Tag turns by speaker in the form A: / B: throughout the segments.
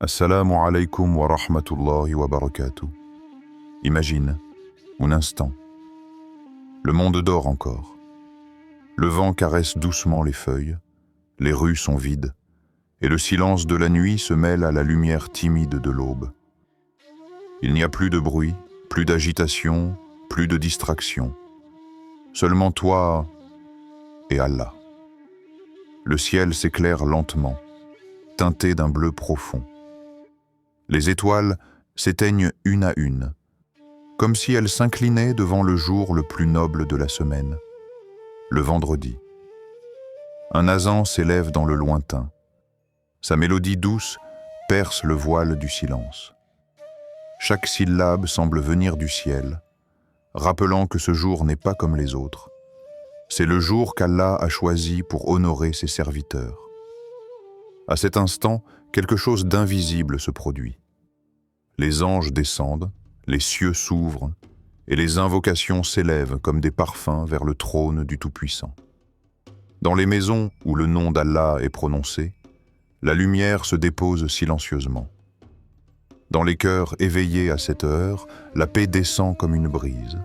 A: Assalamu alaikum wa rahmatullahi wa barakatuh. Imagine, un instant. Le monde dort encore. Le vent caresse doucement les feuilles, les rues sont vides, et le silence de la nuit se mêle à la lumière timide de l'aube. Il n'y a plus de bruit, plus d'agitation, plus de distraction. Seulement toi et Allah. Le ciel s'éclaire lentement, teinté d'un bleu profond. Les étoiles s'éteignent une à une, comme si elles s'inclinaient devant le jour le plus noble de la semaine, le vendredi. Un azan s'élève dans le lointain. Sa mélodie douce perce le voile du silence. Chaque syllabe semble venir du ciel, rappelant que ce jour n'est pas comme les autres. C'est le jour qu'Allah a choisi pour honorer ses serviteurs. À cet instant, quelque chose d'invisible se produit. Les anges descendent, les cieux s'ouvrent, et les invocations s'élèvent comme des parfums vers le trône du Tout-Puissant. Dans les maisons où le nom d'Allah est prononcé, la lumière se dépose silencieusement. Dans les cœurs éveillés à cette heure, la paix descend comme une brise.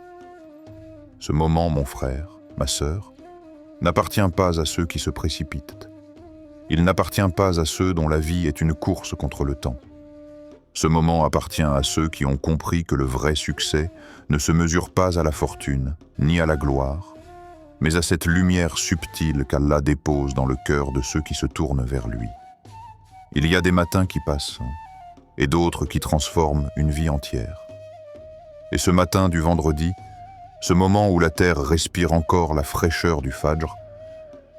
A: Ce moment, mon frère, ma sœur, n'appartient pas à ceux qui se précipitent. Il n'appartient pas à ceux dont la vie est une course contre le temps. Ce moment appartient à ceux qui ont compris que le vrai succès ne se mesure pas à la fortune, ni à la gloire, mais à cette lumière subtile qu'Allah dépose dans le cœur de ceux qui se tournent vers lui. Il y a des matins qui passent, et d'autres qui transforment une vie entière. Et ce matin du vendredi, ce moment où la terre respire encore la fraîcheur du Fajr,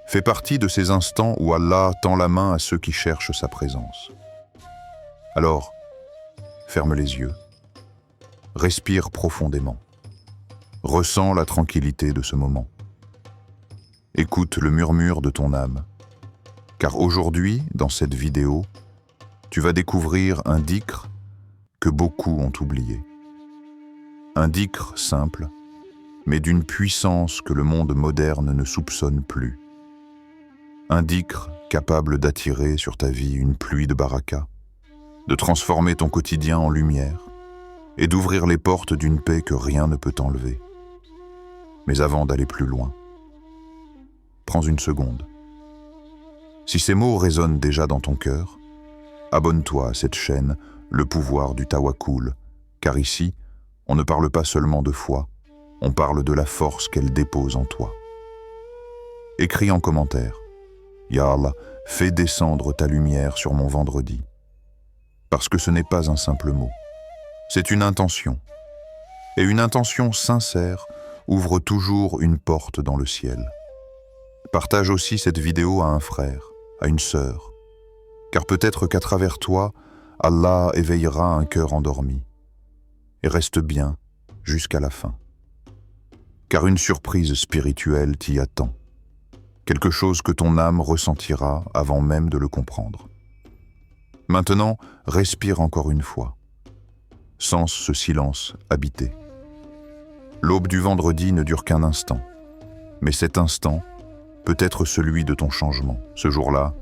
A: fait partie de ces instants où Allah tend la main à ceux qui cherchent sa présence. Alors, ferme les yeux, respire profondément, ressens la tranquillité de ce moment. Écoute le murmure de ton âme, car aujourd'hui, dans cette vidéo, tu vas découvrir un dhikr que beaucoup ont oublié. Un dhikr simple, mais d'une puissance que le monde moderne ne soupçonne plus. Un dhikr capable d'attirer sur ta vie une pluie de baraka, de transformer ton quotidien en lumière et d'ouvrir les portes d'une paix que rien ne peut enlever. Mais avant d'aller plus loin, prends une seconde. Si ces mots résonnent déjà dans ton cœur, abonne-toi à cette chaîne, le pouvoir du tawakkul, car ici, on ne parle pas seulement de foi, on parle de la force qu'elle dépose en toi. Écris en commentaire, « Ya Allah, fais descendre ta lumière sur mon vendredi ». Parce que ce n'est pas un simple mot, c'est une intention. Et une intention sincère ouvre toujours une porte dans le ciel. Partage aussi cette vidéo à un frère, à une sœur, car peut-être qu'à travers toi, Allah éveillera un cœur endormi. Et reste bien jusqu'à la fin. Car une surprise spirituelle t'y attend. Quelque chose que ton âme ressentira avant même de le comprendre. Maintenant, respire encore une fois. Sens ce silence habité. L'aube du vendredi ne dure qu'un instant, mais cet instant peut être celui de ton changement. Ce jour-là,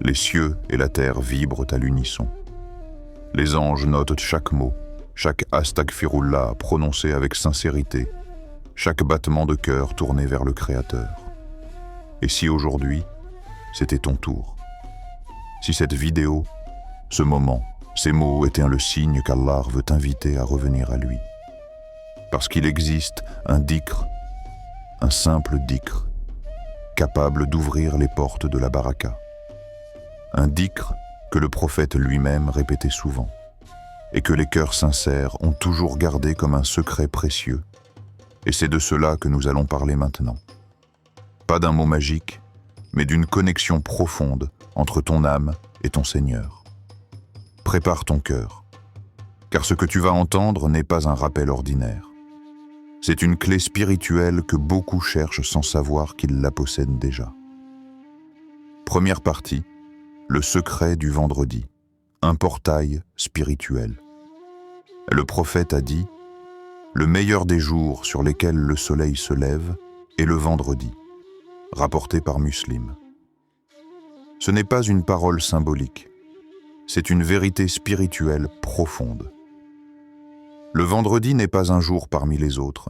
A: les cieux et la terre vibrent à l'unisson. Les anges notent chaque mot, chaque astaghfirullah prononcé avec sincérité, chaque battement de cœur tourné vers le Créateur. Et si aujourd'hui, c'était ton tour? Si cette vidéo, ce moment, ces mots étaient le signe qu'Allah veut t'inviter à revenir à lui. Parce qu'il existe un dhikr, un simple dhikr, capable d'ouvrir les portes de la baraka. Un dhikr que le prophète lui-même répétait souvent, et que les cœurs sincères ont toujours gardé comme un secret précieux. Et c'est de cela que nous allons parler maintenant. Pas d'un mot magique, mais d'une connexion profonde entre ton âme et ton Seigneur. Prépare ton cœur, car ce que tu vas entendre n'est pas un rappel ordinaire. C'est une clé spirituelle que beaucoup cherchent sans savoir qu'ils la possèdent déjà. Première partie, le secret du vendredi, un portail spirituel. Le prophète a dit « Le meilleur des jours sur lesquels le soleil se lève est le vendredi », rapporté par Muslim. Ce n'est pas une parole symbolique. C'est une vérité spirituelle profonde. Le vendredi n'est pas un jour parmi les autres.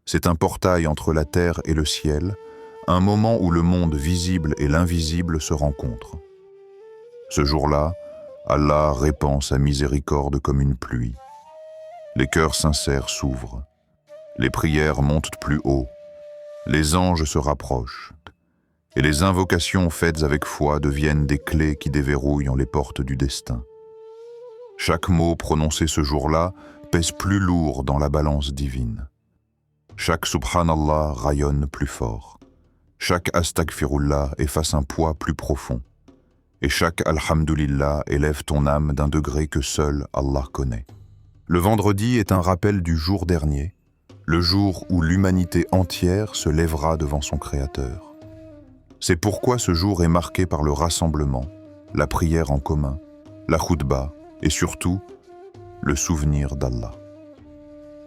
A: C'est un portail entre la terre et le ciel, un moment où le monde visible et l'invisible se rencontrent. Ce jour-là, Allah répand sa miséricorde comme une pluie. Les cœurs sincères s'ouvrent. Les prières montent plus haut. Les anges se rapprochent. Et les invocations faites avec foi deviennent des clés qui déverrouillent les portes du destin. Chaque mot prononcé ce jour-là pèse plus lourd dans la balance divine. Chaque subhanallah rayonne plus fort. Chaque astaghfirullah efface un poids plus profond. Et chaque alhamdulillah élève ton âme d'un degré que seul Allah connaît. Le vendredi est un rappel du jour dernier, le jour où l'humanité entière se lèvera devant son Créateur. C'est pourquoi ce jour est marqué par le rassemblement, la prière en commun, la khoutba et surtout, le souvenir d'Allah.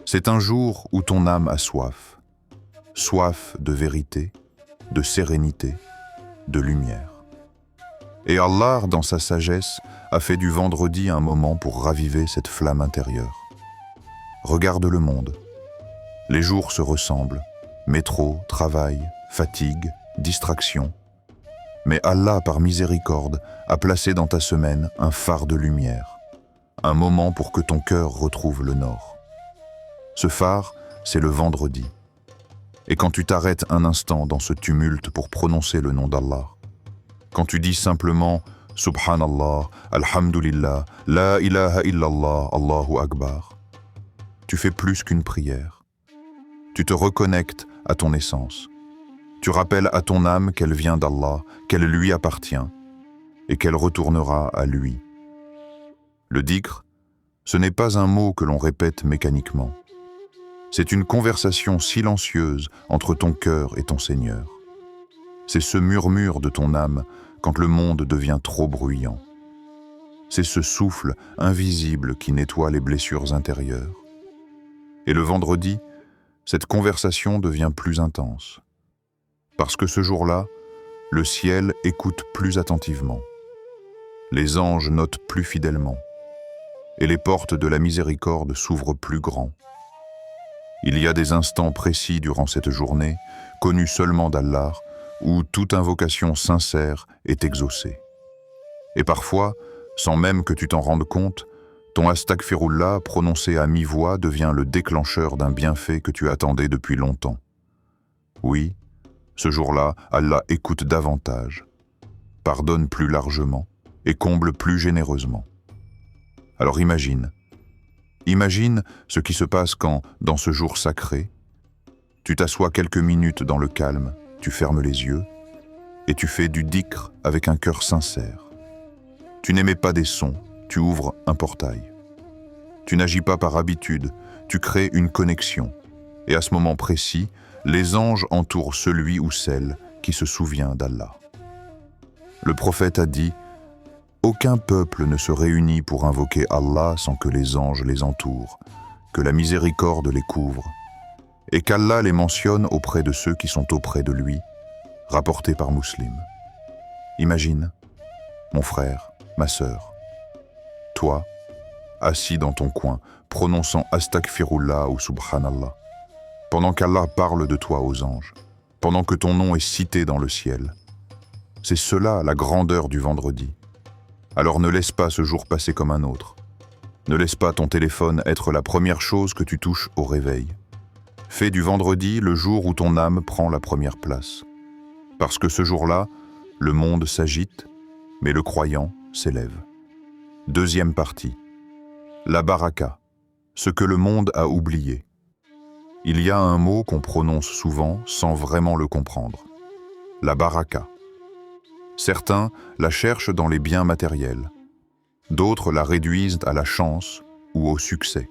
A: C'est un jour où ton âme a soif, soif de vérité, de sérénité, de lumière. Et Allah, dans sa sagesse, a fait du vendredi un moment pour raviver cette flamme intérieure. Regarde le monde. Les jours se ressemblent, métro, travail, fatigue, distraction. Mais Allah, par miséricorde, a placé dans ta semaine un phare de lumière, un moment pour que ton cœur retrouve le nord. Ce phare, c'est le vendredi. Et quand tu t'arrêtes un instant dans ce tumulte pour prononcer le nom d'Allah, quand tu dis simplement « Subhanallah, Alhamdulillah, La ilaha illallah, Allahu Akbar », tu fais plus qu'une prière. Tu te reconnectes à ton essence. Tu rappelles à ton âme qu'elle vient d'Allah, qu'elle lui appartient et qu'elle retournera à lui. Le dhikr, ce n'est pas un mot que l'on répète mécaniquement. C'est une conversation silencieuse entre ton cœur et ton Seigneur. C'est ce murmure de ton âme quand le monde devient trop bruyant. C'est ce souffle invisible qui nettoie les blessures intérieures. Et le vendredi, cette conversation devient plus intense. Parce que ce jour-là, le ciel écoute plus attentivement. Les anges notent plus fidèlement. Et les portes de la miséricorde s'ouvrent plus grand. Il y a des instants précis durant cette journée, connus seulement d'Allah, où toute invocation sincère est exaucée. Et parfois, sans même que tu t'en rendes compte, ton astaghfirullah prononcé à mi-voix devient le déclencheur d'un bienfait que tu attendais depuis longtemps. Oui, ce jour-là, Allah écoute davantage, pardonne plus largement et comble plus généreusement. Alors imagine ce qui se passe quand, dans ce jour sacré, tu t'assois quelques minutes dans le calme, tu fermes les yeux et tu fais du dhikr avec un cœur sincère. Tu n'émets pas des sons, tu ouvres un portail. Tu n'agis pas par habitude, tu crées une connexion. Et à ce moment précis, les anges entourent celui ou celle qui se souvient d'Allah. Le prophète a dit « Aucun peuple ne se réunit pour invoquer Allah sans que les anges les entourent, que la miséricorde les couvre, et qu'Allah les mentionne auprès de ceux qui sont auprès de lui, rapporté par Muslim. » Imagine, mon frère, ma sœur, toi, assis dans ton coin, prononçant Astaghfirullah ou Subhanallah, pendant qu'Allah parle de toi aux anges, pendant que ton nom est cité dans le ciel. C'est cela la grandeur du vendredi. Alors ne laisse pas ce jour passer comme un autre. Ne laisse pas ton téléphone être la première chose que tu touches au réveil. Fais du vendredi le jour où ton âme prend la première place. Parce que ce jour-là, le monde s'agite, mais le croyant s'élève. Deuxième partie. La baraka, ce que le monde a oublié. Il y a un mot qu'on prononce souvent sans vraiment le comprendre. La baraka. Certains la cherchent dans les biens matériels. D'autres la réduisent à la chance ou au succès.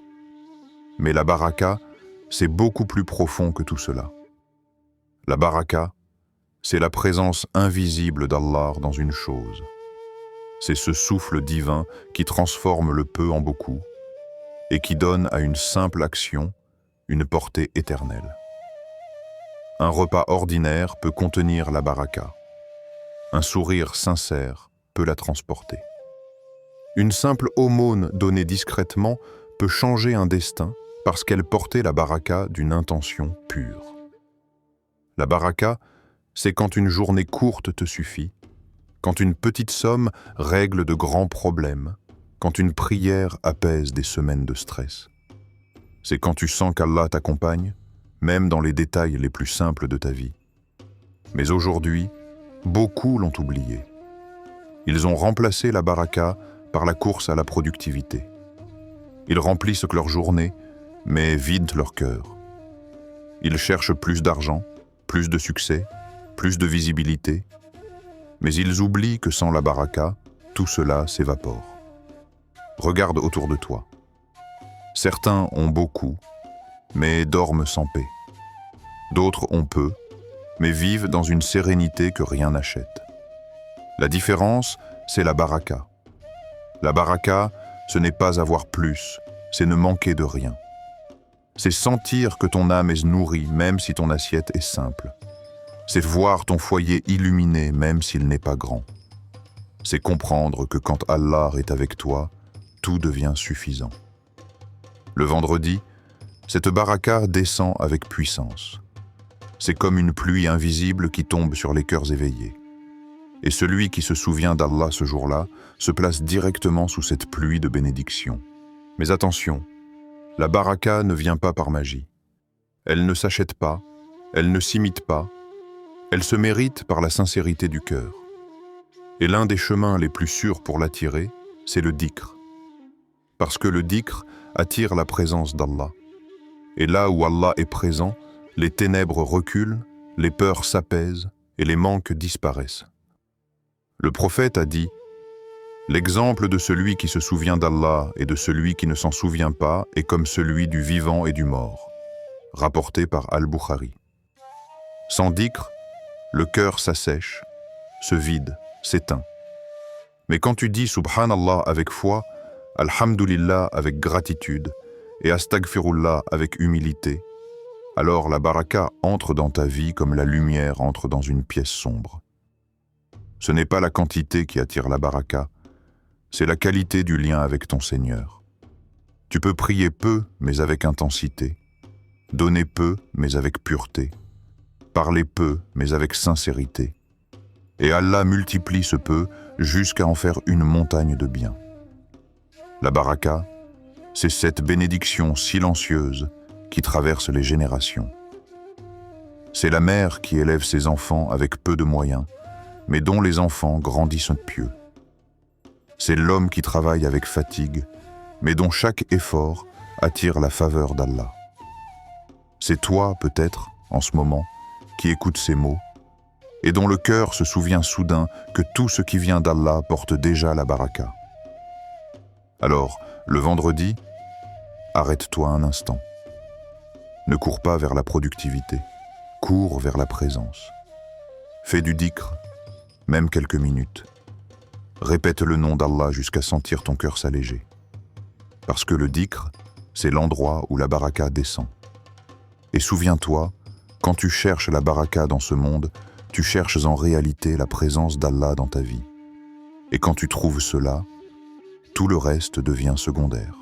A: Mais la baraka, c'est beaucoup plus profond que tout cela. La baraka, c'est la présence invisible d'Allah dans une chose. C'est ce souffle divin qui transforme le peu en beaucoup et qui donne à une simple action une portée éternelle. Un repas ordinaire peut contenir la baraka. Un sourire sincère peut la transporter. Une simple aumône donnée discrètement peut changer un destin parce qu'elle portait la baraka d'une intention pure. La baraka, c'est quand une journée courte te suffit, quand une petite somme règle de grands problèmes, quand une prière apaise des semaines de stress. C'est quand tu sens qu'Allah t'accompagne, même dans les détails les plus simples de ta vie. Mais aujourd'hui, beaucoup l'ont oublié. Ils ont remplacé la baraka par la course à la productivité. Ils remplissent leur journée, mais vident leur cœur. Ils cherchent plus d'argent, plus de succès, plus de visibilité, mais ils oublient que sans la baraka, tout cela s'évapore. Regarde autour de toi. Certains ont beaucoup, mais dorment sans paix. D'autres ont peu, mais vivent dans une sérénité que rien n'achète. La différence, c'est la baraka. La baraka, ce n'est pas avoir plus, c'est ne manquer de rien. C'est sentir que ton âme est nourrie, même si ton assiette est simple. C'est voir ton foyer illuminé, même s'il n'est pas grand. C'est comprendre que quand Allah est avec toi, tout devient suffisant. Le vendredi, cette baraka descend avec puissance. C'est comme une pluie invisible qui tombe sur les cœurs éveillés. Et celui qui se souvient d'Allah ce jour-là se place directement sous cette pluie de bénédictions. Mais attention, la baraka ne vient pas par magie. Elle ne s'achète pas, elle ne s'imite pas, elle se mérite par la sincérité du cœur. Et l'un des chemins les plus sûrs pour l'attirer, c'est le dhikr. Parce que le dhikr attire la présence d'Allah. Et là où Allah est présent, les ténèbres reculent, les peurs s'apaisent et les manques disparaissent. Le prophète a dit « L'exemple de celui qui se souvient d'Allah et de celui qui ne s'en souvient pas est comme celui du vivant et du mort. » Rapporté par Al-Bukhari. Sans dhikr, le cœur s'assèche, se vide, s'éteint. Mais quand tu dis Subhanallah avec foi, Alhamdulillah avec gratitude et Astaghfirullah avec humilité, alors la baraka entre dans ta vie comme la lumière entre dans une pièce sombre. Ce n'est pas la quantité qui attire la baraka, c'est la qualité du lien avec ton Seigneur. Tu peux prier peu, mais avec intensité, donner peu, mais avec pureté, parler peu, mais avec sincérité. Et Allah multiplie ce peu jusqu'à en faire une montagne de bien. La baraka, c'est cette bénédiction silencieuse qui traverse les générations. C'est la mère qui élève ses enfants avec peu de moyens, mais dont les enfants grandissent pieux. C'est l'homme qui travaille avec fatigue, mais dont chaque effort attire la faveur d'Allah. C'est toi, peut-être, en ce moment, qui écoute ces mots, et dont le cœur se souvient soudain que tout ce qui vient d'Allah porte déjà la baraka. Alors, le vendredi, arrête-toi un instant. Ne cours pas vers la productivité, cours vers la présence. Fais du dhikr, même quelques minutes. Répète le nom d'Allah jusqu'à sentir ton cœur s'alléger. Parce que le dhikr, c'est l'endroit où la baraka descend. Et souviens-toi, quand tu cherches la baraka dans ce monde, tu cherches en réalité la présence d'Allah dans ta vie. Et quand tu trouves cela, tout le reste devient secondaire.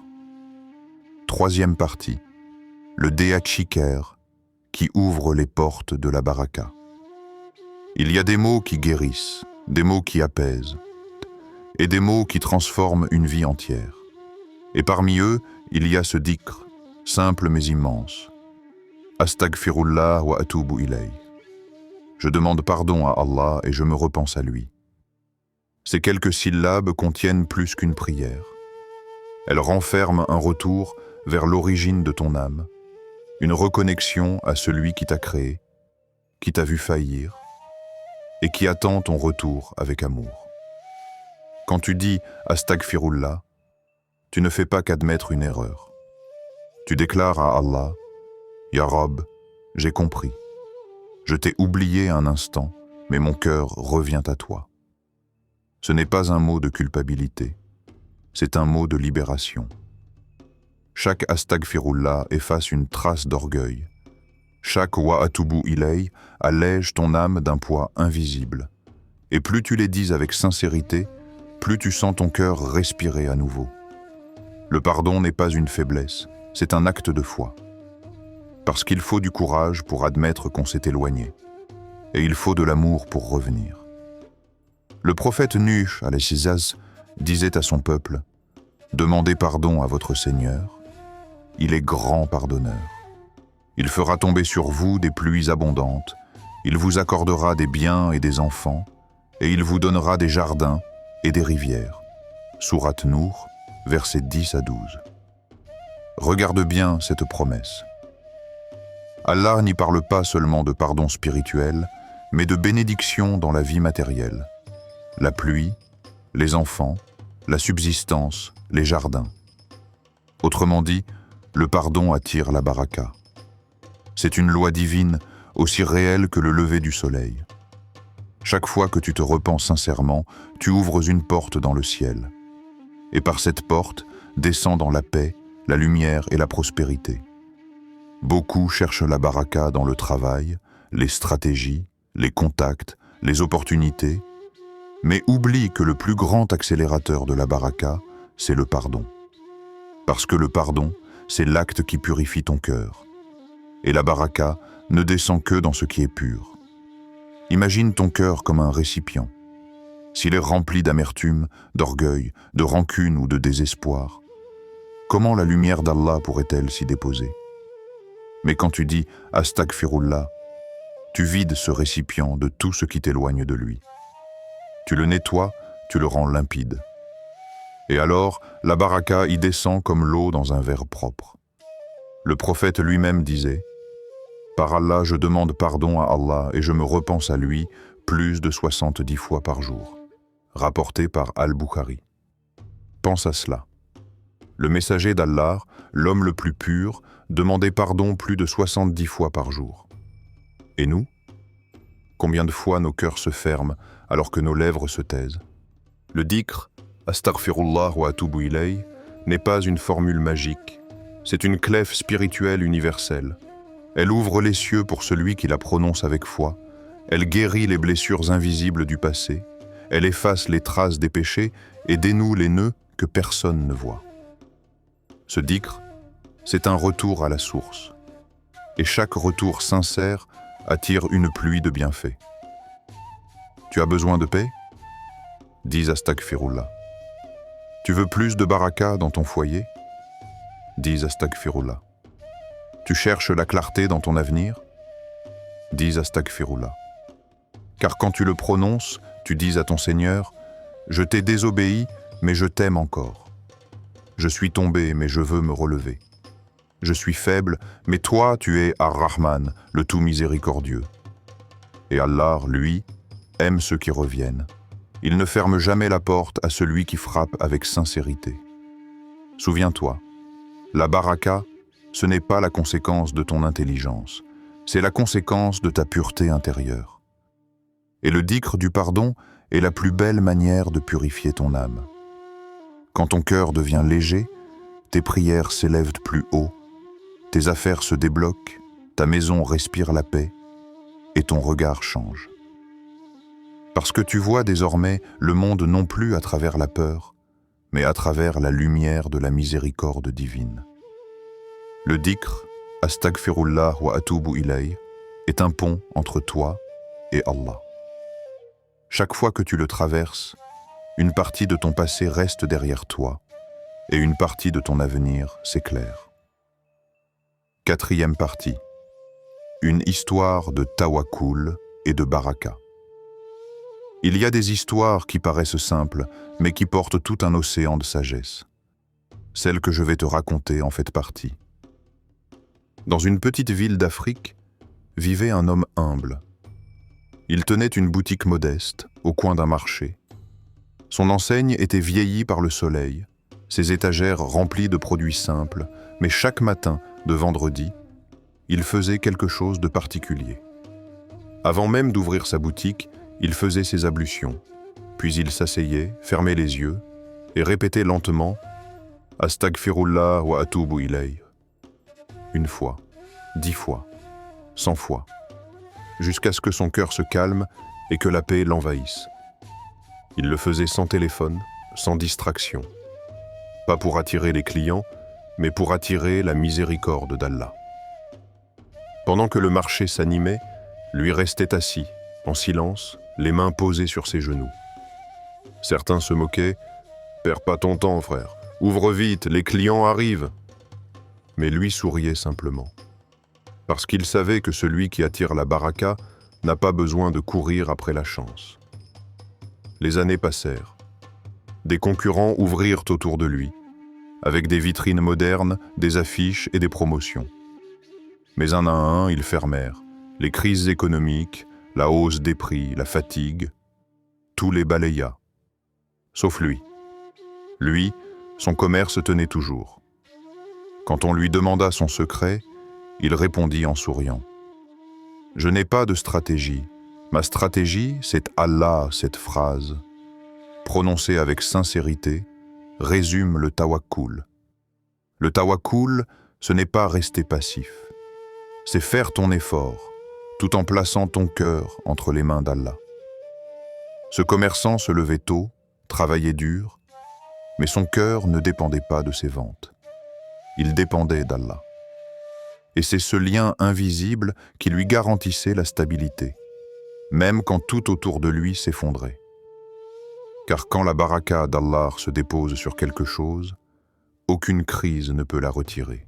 A: Troisième partie, le Deachikher qui ouvre les portes de la baraka. Il y a des mots qui guérissent, des mots qui apaisent, et des mots qui transforment une vie entière. Et parmi eux, il y a ce dhikr, simple mais immense. Astaghfirullah wa atubu ilayh. Je demande pardon à Allah et je me repense à lui. Ces quelques syllabes contiennent plus qu'une prière. Elles renferment un retour vers l'origine de ton âme, une reconnexion à celui qui t'a créé, qui t'a vu faillir, et qui attend ton retour avec amour. Quand tu dis « Astaghfirullah », tu ne fais pas qu'admettre une erreur. Tu déclares à Allah « Ya Rab, j'ai compris. Je t'ai oublié un instant, mais mon cœur revient à toi. » Ce n'est pas un mot de culpabilité, c'est un mot de libération. Chaque Astaghfirullah efface une trace d'orgueil. Chaque Wa atubu ilayh allège ton âme d'un poids invisible. Et plus tu les dis avec sincérité, plus tu sens ton cœur respirer à nouveau. Le pardon n'est pas une faiblesse, c'est un acte de foi. Parce qu'il faut du courage pour admettre qu'on s'est éloigné. Et il faut de l'amour pour revenir. Le prophète Nuh, alayhi salam, disait à son peuple, « Demandez pardon à votre Seigneur, il est grand pardonneur. Il fera tomber sur vous des pluies abondantes, il vous accordera des biens et des enfants, et il vous donnera des jardins et des rivières. » Sourate Nour, versets 10 à 12. Regarde bien cette promesse. Allah n'y parle pas seulement de pardon spirituel, mais de bénédiction dans la vie matérielle. La pluie, les enfants, la subsistance, les jardins. Autrement dit, le pardon attire la baraka. C'est une loi divine aussi réelle que le lever du soleil. Chaque fois que tu te repens sincèrement, tu ouvres une porte dans le ciel. Et par cette porte, descend dans la paix, la lumière et la prospérité. Beaucoup cherchent la baraka dans le travail, les stratégies, les contacts, les opportunités, mais oublient que le plus grand accélérateur de la baraka, c'est le pardon. Parce que le pardon, c'est l'acte qui purifie ton cœur. Et la baraka ne descend que dans ce qui est pur. Imagine ton cœur comme un récipient. S'il est rempli d'amertume, d'orgueil, de rancune ou de désespoir, comment la lumière d'Allah pourrait-elle s'y déposer? Mais quand tu dis « Astaghfirullah », tu vides ce récipient de tout ce qui t'éloigne de lui. Tu le nettoies, tu le rends limpide. Et alors, la baraka y descend comme l'eau dans un verre propre. Le prophète lui-même disait « Par Allah, je demande pardon à Allah et je me repense à lui plus de 70 fois par jour. » Rapporté par Al-Bukhari. Pense à cela. Le messager d'Allah, l'homme le plus pur, demandait pardon plus de 70 fois par jour. Et nous? Combien de fois nos cœurs se ferment alors que nos lèvres se taisent? Le dhikr, Astaghfirullah wa atubu ilayh, n'est pas une formule magique. C'est une clef spirituelle universelle. Elle ouvre les cieux pour celui qui la prononce avec foi. Elle guérit les blessures invisibles du passé. Elle efface les traces des péchés et dénoue les nœuds que personne ne voit. Ce dhikr, c'est un retour à la source. Et chaque retour sincère attire une pluie de bienfaits. Tu as besoin de paix? Dis Astaghfirullah. Tu veux plus de baraka dans ton foyer? Dis Astaghfirullah. Tu cherches la clarté dans ton avenir? Dis Astaghfirullah. Car quand tu le prononces, tu dis à ton Seigneur, « Je t'ai désobéi, mais je t'aime encore. Je suis tombé, mais je veux me relever. Je suis faible, mais toi, tu es Ar-Rahman, le tout miséricordieux. » Et Allah, lui, aime ceux qui reviennent. Il ne ferme jamais la porte à celui qui frappe avec sincérité. Souviens-toi, la baraka, ce n'est pas la conséquence de ton intelligence, c'est la conséquence de ta pureté intérieure. Et le dhikr du pardon est la plus belle manière de purifier ton âme. Quand ton cœur devient léger, tes prières s'élèvent plus haut, tes affaires se débloquent, ta maison respire la paix et ton regard change. Parce que tu vois désormais le monde non plus à travers la peur, mais à travers la lumière de la miséricorde divine. Le dhikr, Astaghfirullah wa atubu ilayh, est un pont entre toi et Allah. Chaque fois que tu le traverses, une partie de ton passé reste derrière toi et une partie de ton avenir s'éclaire. Quatrième partie. Une histoire de tawakkul et de baraka. Il y a des histoires qui paraissent simples, mais qui portent tout un océan de sagesse. Celle que je vais te raconter en fait partie. Dans une petite ville d'Afrique, vivait un homme humble. Il tenait une boutique modeste, au coin d'un marché. Son enseigne était vieillie par le soleil, ses étagères remplies de produits simples, mais chaque matin de vendredi, il faisait quelque chose de particulier. Avant même d'ouvrir sa boutique, il faisait ses ablutions, puis il s'asseyait, fermait les yeux et répétait lentement « Astaghfirullah wa atubu ilayh » 1 fois, 10 fois, 100 fois, jusqu'à ce que son cœur se calme et que la paix l'envahisse. Il le faisait sans téléphone,
B: sans distraction. Pas pour attirer les clients, mais pour attirer la miséricorde d'Allah. Pendant que le marché s'animait, lui restait assis, en silence, les mains posées sur ses genoux. Certains se moquaient. « Perds pas ton temps, frère. Ouvre vite, les clients arrivent. » Mais lui souriait simplement. Parce qu'il savait que celui qui attire la baraka n'a pas besoin de courir après la chance. Les années passèrent. Des concurrents ouvrirent autour de lui, avec des vitrines modernes, des affiches et des promotions. Mais un à un, ils fermèrent. Les crises économiques, la hausse des prix, la fatigue, tout les balaya. Sauf lui. Lui, son commerce tenait toujours. Quand on lui demanda son secret, il répondit en souriant. « Je n'ai pas de stratégie. Ma stratégie, c'est Allah, cette phrase, prononcée avec sincérité, résume le tawakkul. Le tawakkul, ce n'est pas rester passif. C'est faire ton effort, tout en plaçant ton cœur entre les mains d'Allah. » Ce commerçant se levait tôt, travaillait dur, mais son cœur ne dépendait pas de ses ventes. Il dépendait d'Allah. Et c'est ce lien invisible qui lui garantissait la stabilité, même quand tout autour de lui s'effondrait. Car quand la baraka d'Allah se dépose sur quelque chose, aucune crise ne peut la retirer.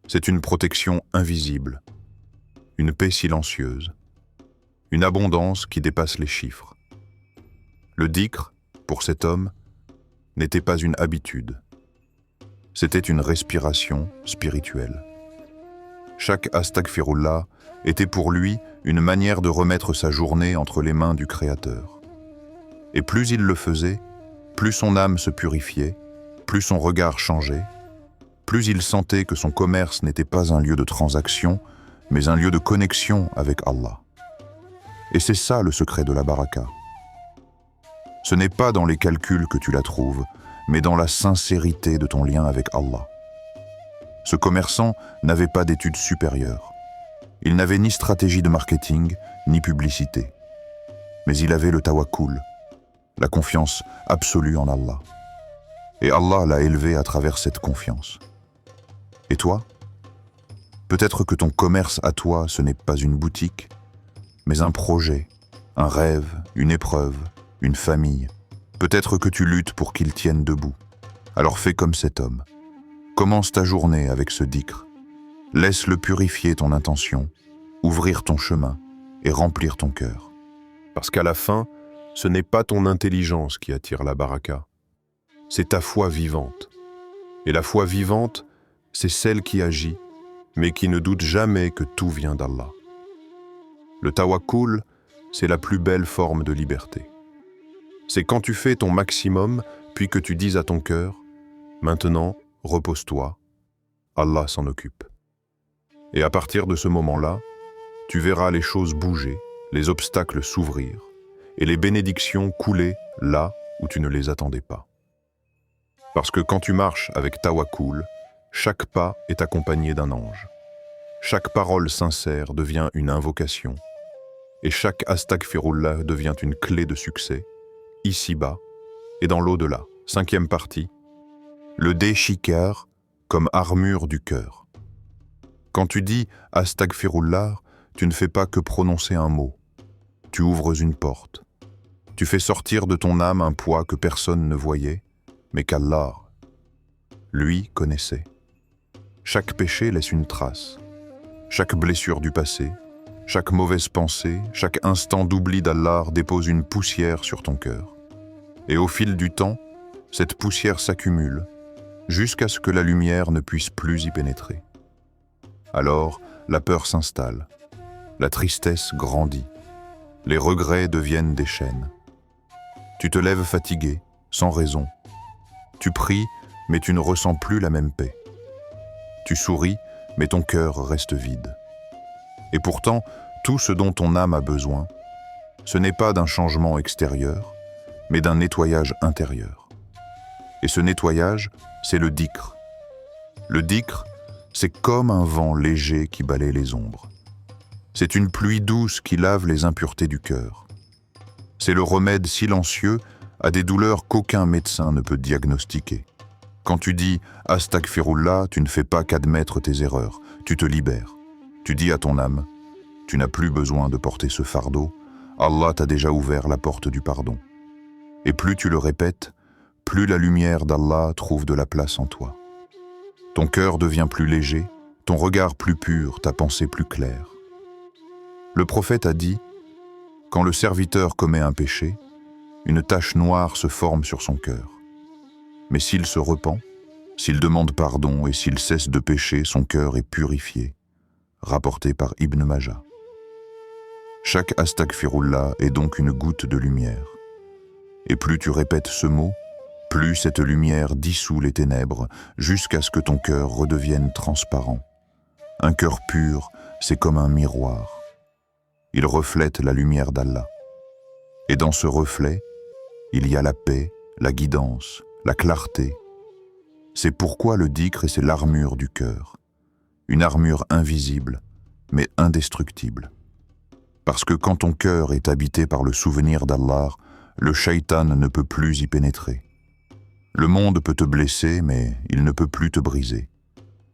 B: C'est une protection invisible, une paix silencieuse, une abondance qui dépasse les chiffres. Le dhikr, pour cet homme, n'était pas une habitude. C'était une respiration spirituelle. Chaque astaghfirullah était pour lui une manière de remettre sa journée entre les mains du Créateur. Et plus il le faisait, plus son âme se purifiait, plus son regard changeait, plus il sentait que son commerce n'était pas un lieu de transaction, mais un lieu de connexion avec Allah. Et c'est ça le secret de la baraka. Ce n'est pas dans les calculs que tu la trouves, mais dans la sincérité de ton lien avec Allah. Ce commerçant n'avait pas d'études supérieures. Il n'avait ni stratégie de marketing, ni publicité. Mais il avait le tawakkul, la confiance absolue en Allah. Et Allah l'a élevé à travers cette confiance. Et toi? Peut-être que ton commerce à toi, ce n'est pas une boutique, mais un projet, un rêve, une épreuve, une famille. Peut-être que tu luttes pour qu'il tienne debout. Alors fais comme cet homme. Commence ta journée avec ce dhikr. Laisse-le purifier ton intention, ouvrir ton chemin et remplir ton cœur. Parce qu'à la fin, ce n'est pas ton intelligence qui attire la baraka. C'est ta foi vivante. Et la foi vivante, c'est celle qui agit, mais qui ne doute jamais que tout vient d'Allah. Le tawakkul, c'est la plus belle forme de liberté. C'est quand tu fais ton maximum, puis que tu dis à ton cœur, « Maintenant, repose-toi, Allah s'en occupe. » Et à partir de ce moment-là, tu verras les choses bouger, les obstacles s'ouvrir, et les bénédictions couler là où tu ne les attendais pas. Parce que quand tu marches avec tawakkul, chaque pas est accompagné d'un ange. Chaque parole sincère devient une invocation, et chaque astaghfirullah devient une clé de succès, ici-bas et dans l'au-delà. 5e partie, le déchiqueur comme armure du cœur. Quand tu dis astaghfirullah, tu ne fais pas que prononcer un mot. Tu ouvres une porte. Tu fais sortir de ton âme un poids que personne ne voyait, mais qu'Allah, lui, connaissait. Chaque péché laisse une trace. Chaque blessure du passé, chaque mauvaise pensée, chaque instant d'oubli d'Allah dépose une poussière sur ton cœur. Et au fil du temps, cette poussière s'accumule, jusqu'à ce que la lumière ne puisse plus y pénétrer. Alors, la peur s'installe, la tristesse grandit, les regrets deviennent des chaînes. Tu te lèves fatigué, sans raison. Tu pries, mais tu ne ressens plus la même paix. Tu souris, mais ton cœur reste vide. Et pourtant, tout ce dont ton âme a besoin, ce n'est pas d'un changement extérieur, mais d'un nettoyage intérieur. Et ce nettoyage, c'est le dhikr. Le dhikr, c'est comme un vent léger qui balaie les ombres. C'est une pluie douce qui lave les impuretés du cœur. C'est le remède silencieux
A: à des douleurs qu'aucun médecin ne peut diagnostiquer. Quand tu dis « Astaghfirullah », tu ne fais pas qu'admettre tes erreurs, tu te libères. Tu dis à ton âme « Tu n'as plus besoin de porter ce fardeau, Allah t'a déjà ouvert la porte du pardon. » Et plus tu le répètes, plus la lumière d'Allah trouve de la place en toi. Ton cœur devient plus léger, ton regard plus pur, ta pensée plus claire. Le prophète a dit « Quand le serviteur commet un péché, une tache noire se forme sur son cœur. Mais s'il se repent, s'il demande pardon et s'il cesse de pécher, son cœur est purifié. » Rapporté par Ibn Majah. Chaque astaghfirullah est donc une goutte de lumière. Et plus tu répètes ce mot, plus cette lumière dissout les ténèbres jusqu'à ce que ton cœur redevienne transparent. Un cœur pur, c'est comme un miroir. Il reflète la lumière d'Allah. Et dans ce reflet, il y a la paix, la guidance, la clarté. C'est pourquoi le dhikr, c'est l'armure du cœur. Une armure invisible, mais indestructible. Parce que quand ton cœur est habité par le souvenir d'Allah, le shaitan ne peut plus y pénétrer. Le monde peut te blesser, mais il ne peut plus te briser.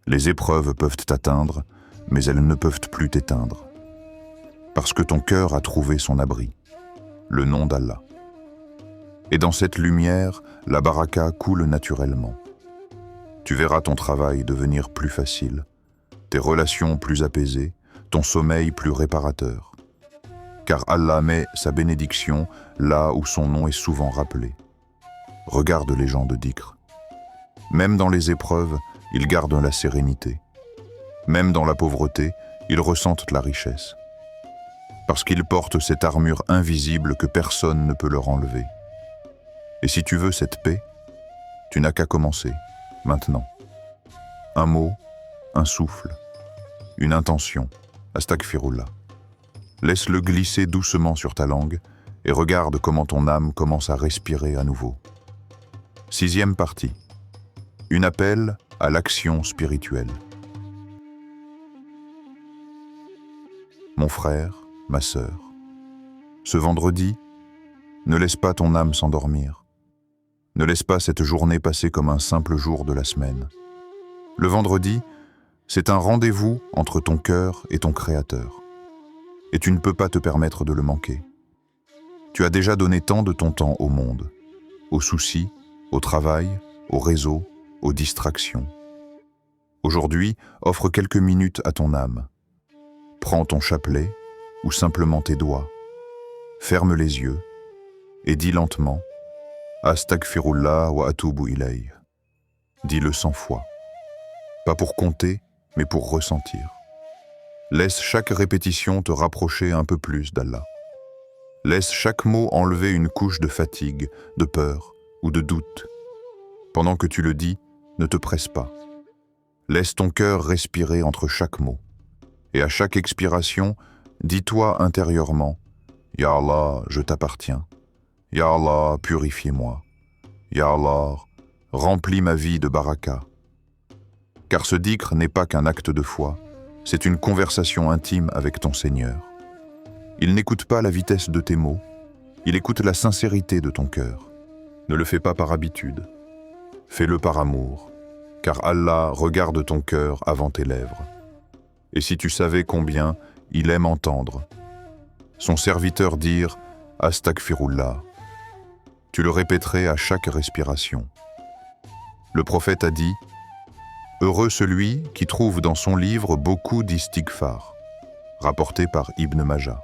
A: Les épreuves peuvent t'atteindre, mais elles ne peuvent plus t'éteindre. Parce que ton cœur a trouvé son abri, le nom d'Allah. Et dans cette lumière, la baraka coule naturellement. Tu verras ton travail devenir plus facile, tes relations plus apaisées, ton sommeil plus réparateur. Car Allah met sa bénédiction là où son nom est souvent rappelé. Regarde les gens de dhikr. Même dans les épreuves, ils gardent la sérénité. Même dans la pauvreté, ils ressentent la richesse. Parce qu'ils portent cette armure invisible que personne ne peut leur enlever. Et si tu veux cette paix, tu n'as qu'à commencer, maintenant. Un mot, un souffle, une intention, astaghfirullah. Laisse-le glisser doucement sur ta langue et regarde comment ton âme commence à respirer à nouveau. 6e partie. Un appel à l'action spirituelle. Mon frère, ma sœur, ce vendredi, ne laisse pas ton âme s'endormir. Ne laisse pas cette journée passer comme un simple jour de la semaine. Le vendredi, c'est un rendez-vous entre ton cœur et ton Créateur. Et tu ne peux pas te permettre de le manquer. Tu as déjà donné tant de ton temps au monde, aux soucis, au travail, au réseau, aux distractions. Aujourd'hui, offre quelques minutes à ton âme. Prends ton chapelet ou simplement tes doigts. Ferme les yeux et dis lentement « Astaghfirullah wa atubu ilayh ». Dis-le 100 fois. Pas pour compter, mais pour ressentir. Laisse chaque répétition te rapprocher un peu plus d'Allah. Laisse chaque mot enlever une couche de fatigue, de peur ou de doute. Pendant que tu le dis, ne te presse pas. Laisse ton cœur respirer entre chaque mot. Et à chaque expiration, dis-toi intérieurement « Ya Allah, je t'appartiens. Ya Allah, purifiez-moi. Ya Allah, remplis ma vie de baraka. » Car ce dhikr n'est pas qu'un acte de foi, c'est une conversation intime avec ton Seigneur. Il n'écoute pas la vitesse de tes mots, il écoute la sincérité de ton cœur. Ne le fais pas par habitude, fais-le par amour, car Allah regarde ton cœur avant tes lèvres. Et si tu savais combien il aime entendre son serviteur dire « Astaghfirullah », tu le répéterais à chaque respiration. Le prophète a dit « Heureux celui qui trouve dans son livre beaucoup d'istighfar », rapporté par Ibn Majah.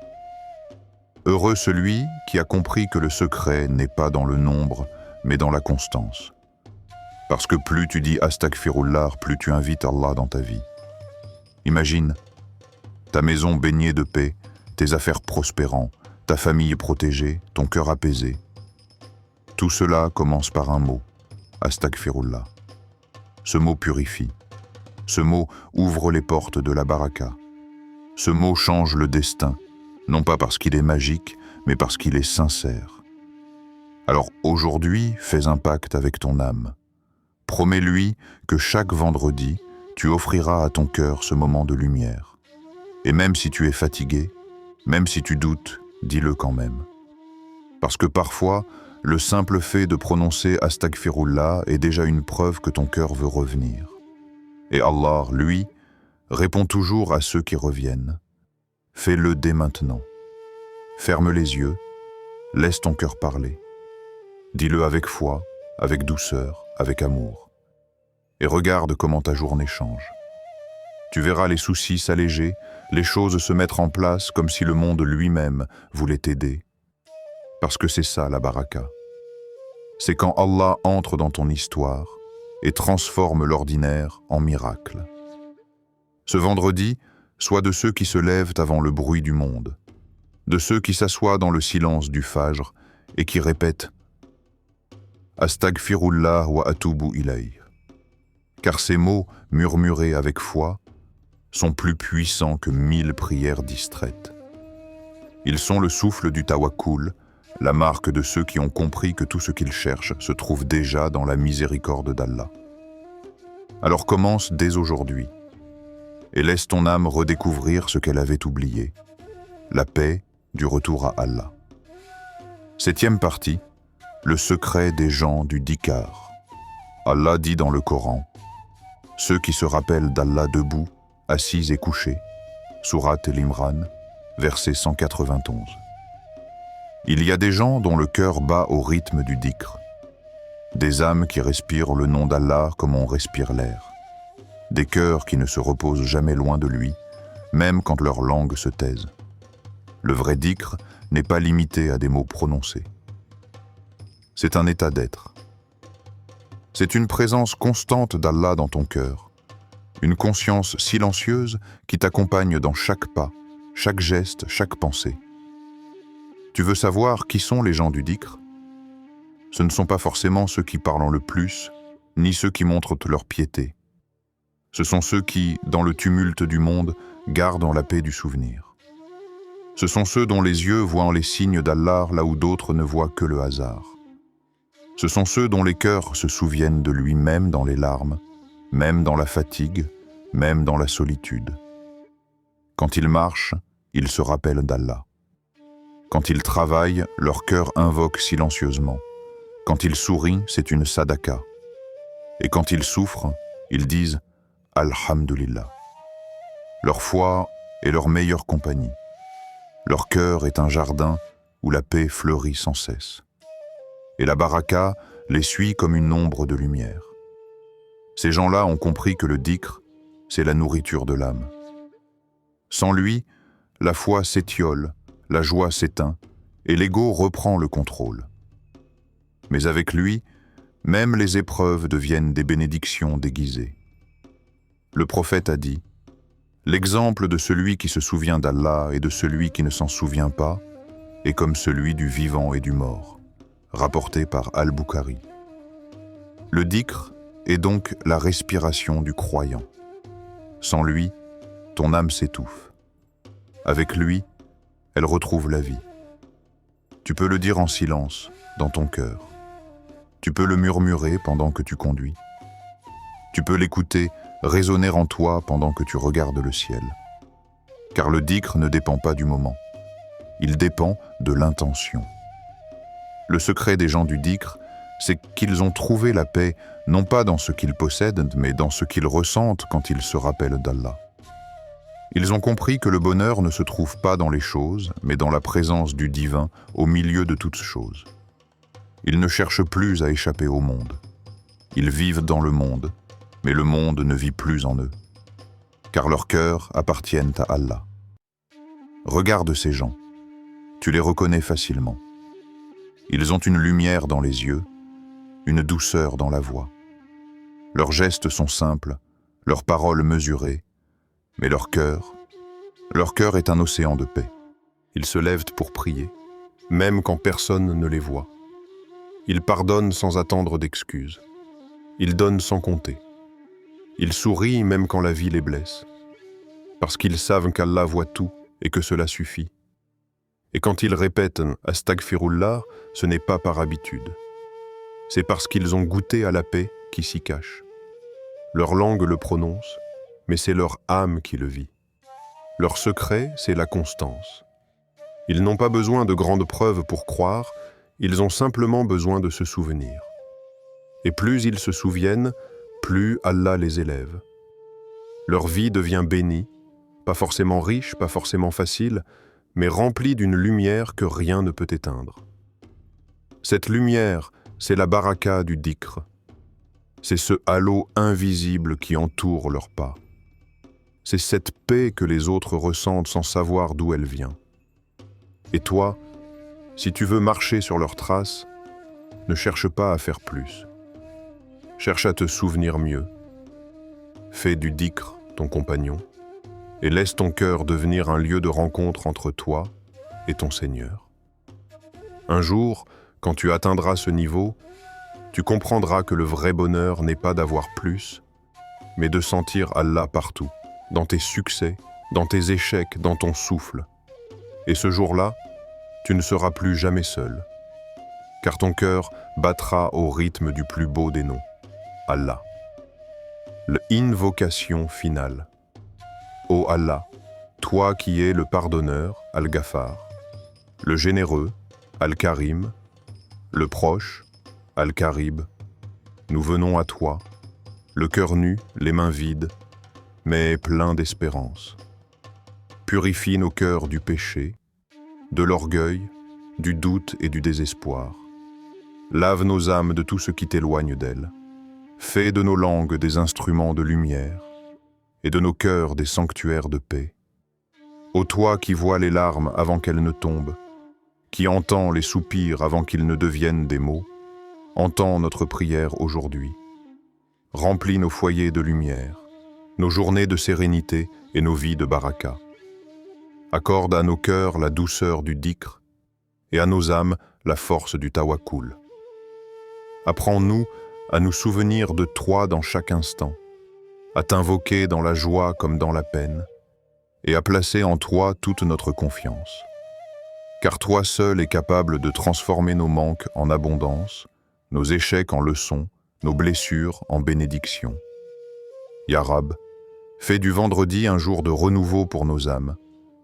A: Heureux celui qui a compris que le secret n'est pas dans le nombre, mais dans la constance. Parce que plus tu dis Astaghfirullah, plus tu invites Allah dans ta vie. Imagine, ta maison baignée de paix, tes affaires prospérant, ta famille protégée, ton cœur apaisé. Tout cela commence par un mot, Astaghfirullah. Ce mot purifie. Ce mot ouvre les portes de la baraka. Ce mot change le destin, non pas parce qu'il est magique, mais parce qu'il est sincère. Alors aujourd'hui, fais un pacte avec ton âme. Promets-lui que chaque vendredi, tu offriras à ton cœur ce moment de lumière. Et même si tu es fatigué, même si tu doutes, dis-le quand même. Parce que parfois, le simple fait de prononcer Astaghfirullah est déjà une preuve que ton cœur veut revenir. Et Allah, lui, répond toujours à ceux qui reviennent. Fais-le dès maintenant. Ferme les yeux, laisse ton cœur parler. Dis-le avec foi, avec douceur, avec amour. Et regarde comment ta journée change. Tu verras les soucis s'alléger, les choses se mettre en place comme si le monde lui-même voulait t'aider. Parce que c'est ça la baraka. C'est quand Allah entre dans ton histoire et transforme l'ordinaire en miracle. Ce vendredi, sois de ceux qui se lèvent avant le bruit du monde, de ceux qui s'assoient dans le silence du fajr et qui répètent « Astaghfirullah wa atubu ilayh » car ces mots, murmurés avec foi, sont plus puissants que 1000 prières distraites. Ils sont le souffle du tawakkul, la marque de ceux qui ont compris que tout ce qu'ils cherchent se trouve déjà dans la miséricorde d'Allah. Alors commence dès aujourd'hui et laisse ton âme redécouvrir ce qu'elle avait oublié, la paix du retour à Allah. 7e partie, le secret des gens du Dhikr. Allah dit dans le Coran, « Ceux qui se rappellent d'Allah debout, assis et couchés » Sourate Al-Imran, verset 191. Il y a des gens dont le cœur bat au rythme du dhikr, des âmes qui respirent le nom d'Allah comme on respire l'air, des cœurs qui ne se reposent jamais loin de lui, même quand leur langue se taise. Le vrai dhikr n'est pas limité à des mots prononcés. C'est un état d'être. C'est une présence constante d'Allah dans ton cœur, une conscience silencieuse qui t'accompagne dans chaque pas, chaque geste, chaque pensée. Tu veux savoir qui sont les gens du dhikr? Ce ne sont pas forcément ceux qui parlent le plus, ni ceux qui montrent leur piété. Ce sont ceux qui, dans le tumulte du monde, gardent en la paix du souvenir. Ce sont ceux dont les yeux voient les signes d'Allah là où d'autres ne voient que le hasard. Ce sont ceux dont les cœurs se souviennent de lui-même dans les larmes, même dans la fatigue, même dans la solitude. Quand ils marchent, ils se rappellent d'Allah. Quand ils travaillent, leur cœur invoque silencieusement. Quand ils sourient, c'est une sadaka. Et quand ils souffrent, ils disent « Alhamdulillah ». Leur foi est leur meilleure compagnie. Leur cœur est un jardin où la paix fleurit sans cesse. Et la baraka les suit comme une ombre de lumière. Ces gens-là ont compris que le dhikr, c'est la nourriture de l'âme. Sans lui, la foi s'étiole, la joie s'éteint, et l'ego reprend le contrôle. Mais avec lui, même les épreuves deviennent des bénédictions déguisées. Le prophète a dit « L'exemple de celui qui se souvient d'Allah et de celui qui ne s'en souvient pas est comme celui du vivant et du mort », rapporté par Al-Bukhari. Le dhikr est donc la respiration du croyant. Sans lui, ton âme s'étouffe. Avec lui, elle retrouve la vie. Tu peux le dire en silence, dans ton cœur. Tu peux le murmurer pendant que tu conduis. Tu peux l'écouter résonner en toi pendant que tu regardes le ciel. Car le dhikr ne dépend pas du moment. Il dépend de l'intention. Le secret des gens du dhikr, c'est qu'ils ont trouvé la paix non pas dans ce qu'ils possèdent, mais dans ce qu'ils ressentent quand ils se rappellent d'Allah. Ils ont compris que le bonheur ne se trouve pas dans les choses, mais dans la présence du divin au milieu de toutes choses. Ils ne cherchent plus à échapper au monde. Ils vivent dans le monde, mais le monde ne vit plus en eux, car leurs cœurs appartiennent à Allah. Regarde ces gens, tu les reconnais facilement. Ils ont une lumière dans les yeux, une douceur dans la voix. Leurs gestes sont simples, leurs paroles mesurées, mais leur cœur est un océan de paix. Ils se lèvent pour prier, même quand personne ne les voit. Ils pardonnent sans attendre d'excuses. Ils donnent sans compter. Ils sourient même quand la vie les blesse, parce qu'ils savent qu'Allah voit tout et que cela suffit. Et quand ils répètent « Astaghfirullah », ce n'est pas par habitude. C'est parce qu'ils ont goûté à la paix qui s'y cache. Leur langue le prononce, mais c'est leur âme qui le vit. Leur secret, c'est la constance. Ils n'ont pas besoin de grandes preuves pour croire,
B: Ils ont simplement besoin de se souvenir. Et plus ils se souviennent, plus Allah les élève. Leur vie devient bénie, pas forcément riche, pas forcément facile, mais remplie d'une lumière que rien ne peut éteindre. Cette lumière, c'est la baraka du dhikr. C'est ce halo invisible qui entoure leurs pas. C'est cette paix que les autres ressentent sans savoir d'où elle vient. Et toi, si tu veux marcher sur leurs traces, ne cherche pas à faire plus. Cherche à te souvenir mieux. Fais du dhikr ton compagnon et laisse ton cœur devenir un lieu de rencontre entre toi et ton Seigneur. Un jour, quand tu atteindras ce niveau, tu comprendras que le vrai bonheur n'est pas d'avoir plus, mais de sentir Allah partout, dans tes succès, dans tes échecs, dans ton souffle. Et ce jour-là, tu ne seras plus jamais seul, car ton cœur battra au rythme du plus beau des noms, Allah. L'invocation finale. Ô Allah, toi qui es le pardonneur, Al-Ghaffar, le généreux, Al-Karim, le proche, Al-Karib, nous venons à toi, le cœur nu, les mains vides, mais plein d'espérance. Purifie nos cœurs du péché, de l'orgueil, du doute et du désespoir. Lave nos âmes de tout ce qui t'éloigne d'elle. Fais de nos langues des instruments de lumière et de nos cœurs des sanctuaires de paix. Ô toi qui vois les larmes avant qu'elles ne tombent, qui entends les soupirs avant qu'ils ne deviennent des mots, entends notre prière aujourd'hui. Remplis nos foyers de lumière, nos journées de sérénité et nos vies de baraka. Accorde à nos cœurs la douceur du dhikr et à nos âmes la force du tawakkul. Apprends-nous à nous souvenir de toi dans chaque instant, à t'invoquer dans la joie comme dans la peine, et à placer en toi toute notre confiance. Car toi seul es capable de transformer nos manques en abondance, nos échecs en leçons, nos blessures en bénédictions. Ya Rab, fais du vendredi un jour de renouveau pour nos âmes,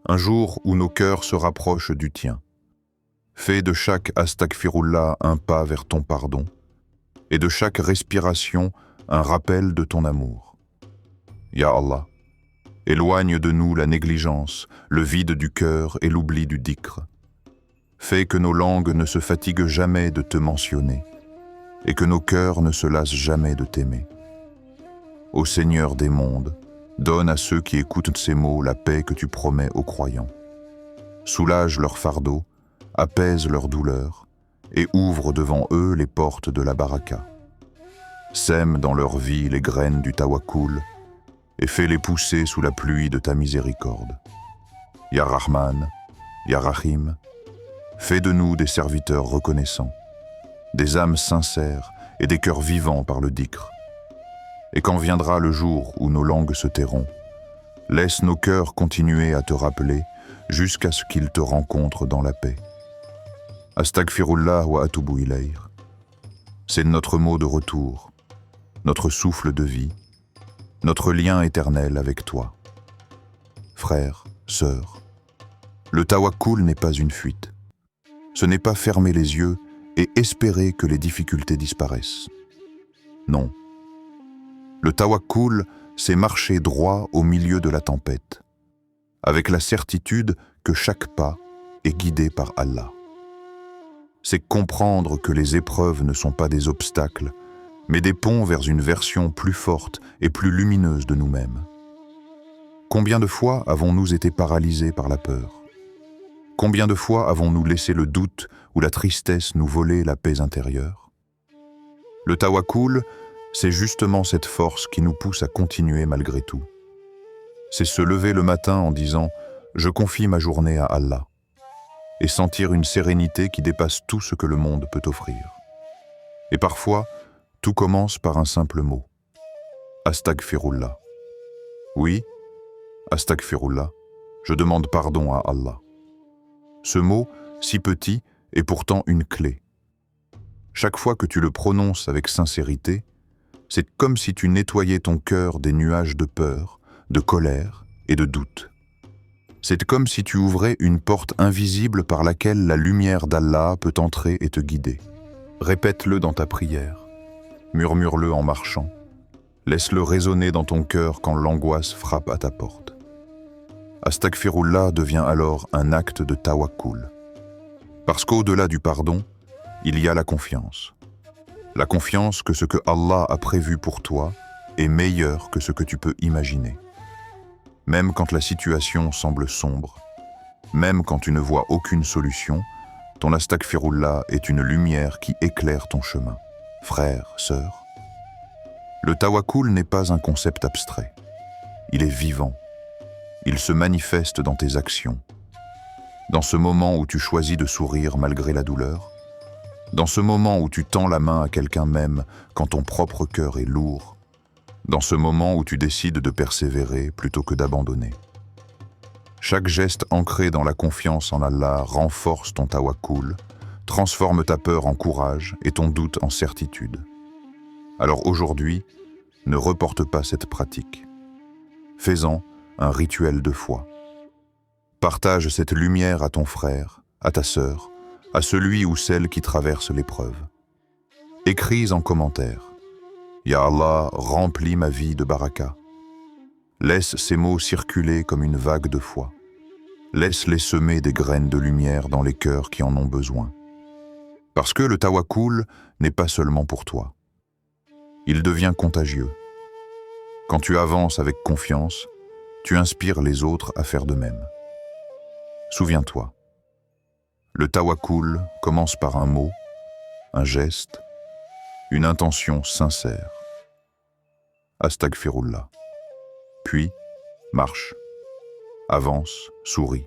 B: un jour où nos cœurs se rapprochent du tien. Fais de chaque astaghfirullah un pas vers ton pardon, et de chaque respiration un rappel de ton amour. Ya Allah, éloigne de nous la négligence, le vide du cœur et l'oubli du dhikr. Fais que nos langues ne se fatiguent jamais de te mentionner, et que nos cœurs ne se lassent jamais de t'aimer. Ô Seigneur des mondes, donne à ceux qui écoutent ces mots la paix que tu promets aux croyants. Soulage leur fardeau, apaise leur douleur, et ouvre devant eux les portes de la baraka. Sème dans leur vie les graines du tawakkul, et fais-les pousser sous la pluie de ta miséricorde. Ya Rahman, Ya Rahim, fais de nous des serviteurs reconnaissants, des âmes sincères et des cœurs vivants par le dhikr. Et quand viendra le jour où nos langues se tairont, laisse nos cœurs continuer à te rappeler jusqu'à ce qu'ils te rencontrent dans la paix. Astaghfirullah wa atubu ilayh. C'est notre mot de retour, notre souffle de vie, notre lien éternel avec toi. Frères, sœurs, le tawakkul n'est pas une fuite. Ce n'est pas fermer les yeux et espérer que les difficultés disparaissent. Non. Le tawakkul, c'est marcher droit au milieu de la tempête, avec la certitude que chaque pas est guidé par Allah. C'est comprendre que les épreuves ne sont pas des obstacles, mais des ponts vers une version plus forte et plus lumineuse de nous-mêmes. Combien de fois avons-nous été paralysés par la peur? Combien de fois avons-nous laissé le doute ou la tristesse nous voler la paix intérieure? Le tawakkul, c'est justement cette force qui nous pousse à continuer malgré tout. C'est se lever le matin en disant « Je confie ma journée à Allah » et sentir une sérénité qui dépasse tout ce que le monde peut offrir. Et parfois, tout commence par un simple mot. Astaghfirullah. Oui, Astaghfirullah, je demande pardon à Allah. Ce mot, si petit, est pourtant une clé. Chaque fois que tu le prononces avec sincérité, c'est comme si tu nettoyais ton cœur des nuages de peur, de colère et de doute.
A: C'est comme si tu ouvrais une porte invisible par laquelle la lumière d'Allah peut entrer et te guider. Répète-le dans ta prière, murmure-le en marchant, laisse-le résonner dans ton cœur quand l'angoisse frappe à ta porte. Astaghfirullah devient alors un acte de tawakkul. Parce qu'au-delà du pardon, il y a la confiance. La confiance que ce que Allah a prévu pour toi est meilleur que ce que tu peux imaginer. Même quand la situation semble sombre, même quand tu ne vois aucune solution, ton astaghfirullah est une lumière qui éclaire ton chemin. Frère, sœur, le tawakkul n'est pas un concept abstrait. Il est vivant. Il se manifeste dans tes actions. Dans ce moment où tu choisis de sourire malgré la douleur, dans ce moment où tu tends la main à quelqu'un même quand ton propre cœur est lourd, dans ce moment où tu décides de persévérer plutôt que d'abandonner. Chaque geste ancré dans la confiance en Allah renforce ton tawakkul, transforme ta peur en courage et ton doute en certitude. Alors aujourd'hui, ne reporte pas cette pratique. Fais-en un rituel de foi. Partage cette lumière à ton frère, à ta sœur, à celui ou celle qui traverse l'épreuve. Écris en commentaire. Ya Allah, remplis ma vie de baraka. Laisse ces mots circuler comme une vague de foi. Laisse-les semer des graines de lumière dans les cœurs qui en ont besoin. Parce que le tawakkul n'est pas seulement pour toi. Il devient contagieux. Quand tu avances avec confiance, tu inspires les autres à faire de même. Souviens-toi, le tawakkul commence par un mot, un geste, une intention sincère. Astaghfirullah. Puis, marche, avance, souris.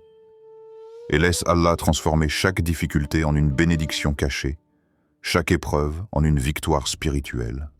A: Et laisse Allah transformer chaque difficulté en une bénédiction cachée, chaque épreuve en une victoire spirituelle.